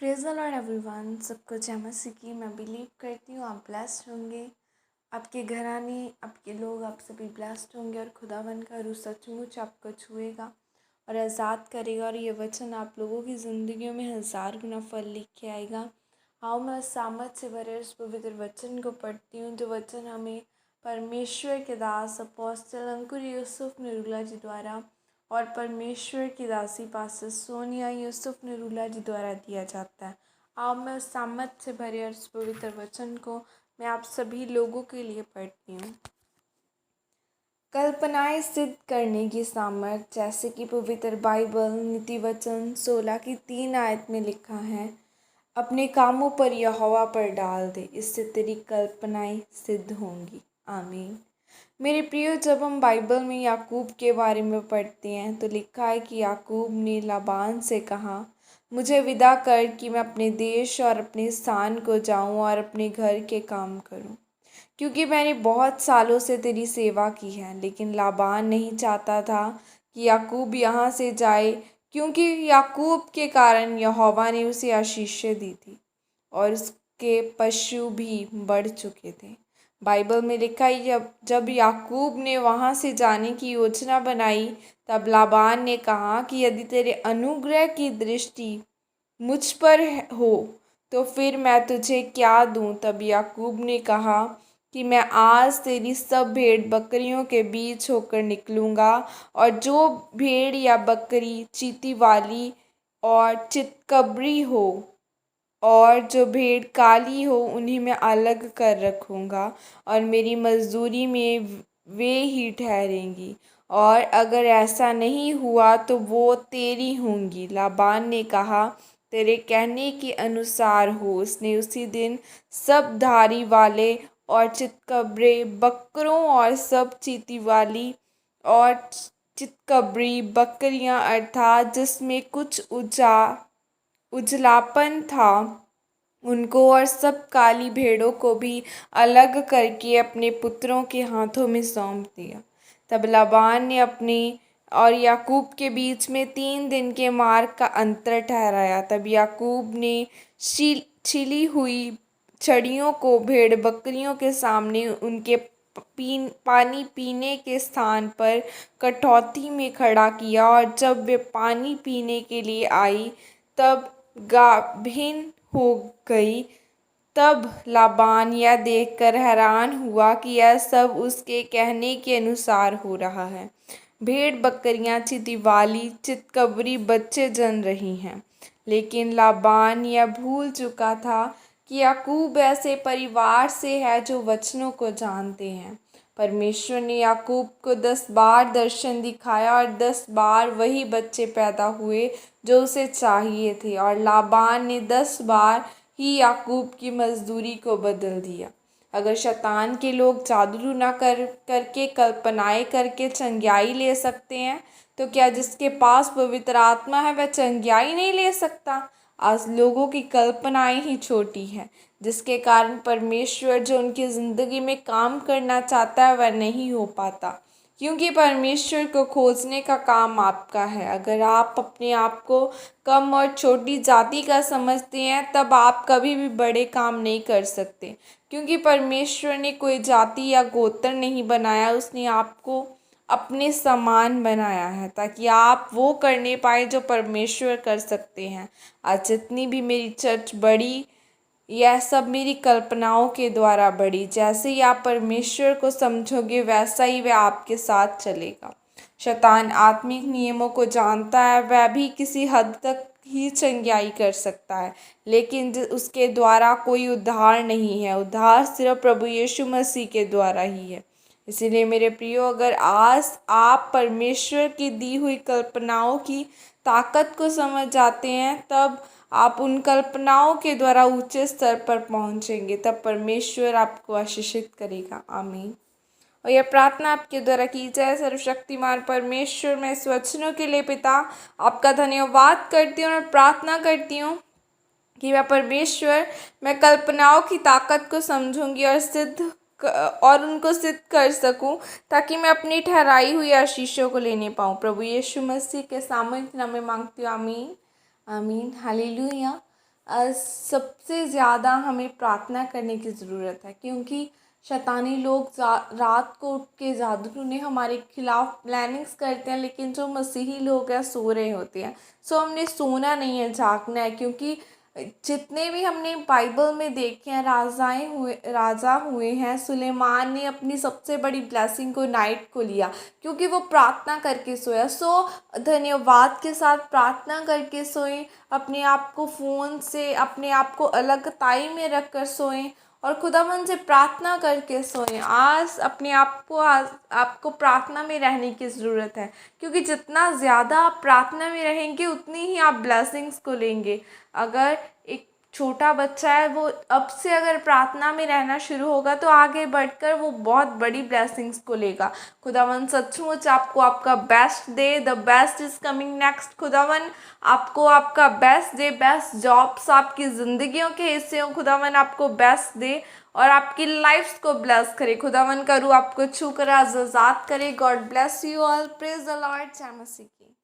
Praise the Lord everyone. सबको जय मसीह की। मैं बिलीव करती हूँ आप ब्लेस्ड होंगे, आपके घराने, आपके लोग, आप सभी ब्लेस्ड होंगे और खुदावन का रूह सचमुच आपको छुएगा और आज़ाद करेगा और ये वचन आप लोगों की ज़िंदगियों में 1000 गुना फल लिख के आएगा। आओ मैं सामत से भरे उस पवित्र वचन को पढ़ती हूँ जो वचन हमें परमेश्वर के दास अपोस्टल अंकुर यूसुफ निरुला जी द्वारा और परमेश्वर की दासी पास्टर सोनिया यूसुफ निरुला जी द्वारा दिया जाता है। आओ मैं उस सामत से भरे और उस पवित्र वचन को मैं आप सभी लोगों के लिए पढ़ती हूँ। कल्पनाएं सिद्ध करने की सामर्थ, जैसे कि पवित्र बाइबल नीति वचन 16 की 3 आयत में लिखा है, अपने कामों पर यहोवा पर डाल दे, इससे तेरी कल्पनाएं सिद्ध होंगी। आमीन। मेरे प्रियो, जब हम बाइबल में याकूब के बारे में पढ़ते हैं तो लिखा है कि याकूब ने लाबान से कहा, मुझे विदा कर कि मैं अपने देश और अपने स्थान को जाऊं और अपने घर के काम करूं, क्योंकि मैंने बहुत सालों से तेरी सेवा की है। लेकिन लाबान नहीं चाहता था कि याकूब यहाँ से जाए, क्योंकि याकूब के कारण यहोवा ने उसे आशीषें दी थी और उसके पशु भी बढ़ चुके थे। बाइबल में लिखा है जब याकूब ने वहाँ से जाने की योजना बनाई, तब लाबान ने कहा कि यदि तेरे अनुग्रह की दृष्टि मुझ पर हो तो फिर मैं तुझे क्या दूँ। तब याकूब ने कहा कि मैं आज तेरी सब भेड़ बकरियों के बीच होकर निकलूँगा, और जो भेड़ या बकरी चीती वाली और चितकबरी हो और जो भेड़ काली हो उन्हें मैं अलग कर रखूँगा, और मेरी मजदूरी में वे ही ठहरेंगी, और अगर ऐसा नहीं हुआ तो वो तेरी होंगी। लाबान ने कहा, तेरे कहने के अनुसार हो। उसने उसी दिन सब धारी वाले और चितकबरे बकरों और सब चीती वाली और चितकबरी बकरियां, अर्थात जिसमें कुछ उजलापन था, उनको और सब काली भेड़ों को भी अलग करके अपने पुत्रों के हाथों में सौंप दिया। तब लाबान ने अपने और याकूब के बीच में 3 दिन के मार्ग का अंतर ठहराया। तब याकूब ने छिली हुई छड़ियों को भेड़ बकरियों के सामने उनके पानी पीने के स्थान पर कटौती में खड़ा किया, और जब वे पानी पीने के लिए आई तब गाभिन हो गई। तब लाबान यह देखकर हैरान हुआ कि यह सब उसके कहने के अनुसार हो रहा है। भेड़ बकरियां चितिवाली चितकबरी बच्चे जन रही हैं। लेकिन लाबान यह भूल चुका था कि याकूब ऐसे परिवार से है जो वचनों को जानते हैं। परमेश्वर ने याकूब को 10 बार दर्शन दिखाया और 10 बार वही बच्चे पैदा हुए जो उसे चाहिए थे, और लाबान ने 10 बार ही याकूब की मजदूरी को बदल दिया। अगर शैतान के लोग जादू ना करके कल्पनाएं करके चंगियाई ले सकते हैं, तो क्या जिसके पास पवित्र आत्मा है वह चंगियाई नहीं ले सकता। आज लोगों की कल्पनाएं ही छोटी हैं, जिसके कारण परमेश्वर जो उनकी ज़िंदगी में काम करना चाहता है वह नहीं हो पाता, क्योंकि परमेश्वर को खोजने का काम आपका है। अगर आप अपने आप को कम और छोटी जाति का समझते हैं, तब आप कभी भी बड़े काम नहीं कर सकते, क्योंकि परमेश्वर ने कोई जाति या गोत्र नहीं बनाया। उसने आपको अपने समान बनाया है ताकि आप वो करने पाए जो परमेश्वर कर सकते हैं। आज जितनी भी मेरी चर्च बड़ी, यह सब मेरी कल्पनाओं के द्वारा बढ़ी। जैसे ही आप परमेश्वर को समझोगे वैसा ही वह आपके साथ चलेगा। शैतान आत्मिक नियमों को जानता है, वह भी किसी हद तक ही चंगियाई कर सकता है, लेकिन उसके द्वारा कोई उद्धार नहीं है। उद्धार सिर्फ प्रभु यीशु मसीह के द्वारा ही है। इसीलिए मेरे प्रियो, अगर आज आप परमेश्वर की दी हुई कल्पनाओं की ताकत को समझ जाते हैं, तब आप उन कल्पनाओं के द्वारा ऊंचे स्तर पर पहुंचेंगे। तब परमेश्वर आपको आशीषित करेगा। आमीन। और यह प्रार्थना आपके द्वारा की जाए। सर्वशक्तिमान परमेश्वर, मैं इस वचनों के लिए पिता आपका धन्यवाद करती हूँ और प्रार्थना करती हूँ कि मैं कल्पनाओं की ताकत को समझूंगी और उनको सिद्ध कर सकूं, ताकि मैं अपनी ठहराई हुई आशीषों को लेने पाऊं। प्रभु यीशु मसीह के सामूहिक नाम में मांगती हूँ। आमीन आमीन। हालेलुया। सबसे ज़्यादा हमें प्रार्थना करने की ज़रूरत है, क्योंकि शैतानी लोग रात को उठ के जादू टूने हमारे खिलाफ प्लानिंग्स करते हैं, लेकिन जो मसीही लोग हैं सो रहे होते हैं। सो हमने सोना नहीं है, जागना है, क्योंकि जितने भी हमने बाइबल में देखे हैं राजा हुए हैं, सुलेमान ने अपनी सबसे बड़ी ब्लेसिंग को नाइट को लिया, क्योंकि वो प्रार्थना करके सोया। सो धन्यवाद के साथ प्रार्थना करके सोएं, अपने आप को फ़ोन से अपने आप को अलग ताई में रख कर सोएं और खुदावंद से प्रार्थना करके सोएं। आज आपको प्रार्थना में रहने की ज़रूरत है, क्योंकि जितना ज़्यादा आप प्रार्थना में रहेंगे उतनी ही आप ब्लेसिंग्स को लेंगे। अगर एक छोटा बच्चा है, वो अब से अगर प्रार्थना में रहना शुरू होगा तो आगे बढ़कर वो बहुत बड़ी ब्लेसिंग्स को लेगा। खुदावन सचमुच आपको आपका best they. The best is coming next. खुदावन आपको आपका बेस्ट दे, बेस्ट जॉब्स आपकी ज़िंदगियों के हिस्से हो। खुदावन आपको बेस्ट दे और आपकी लाइफ्स को ब्लेस करे। खुदावन का रूह आपको छू कर आज़ाद करे। God bless you all. Praise the Lord. जय मसीह की।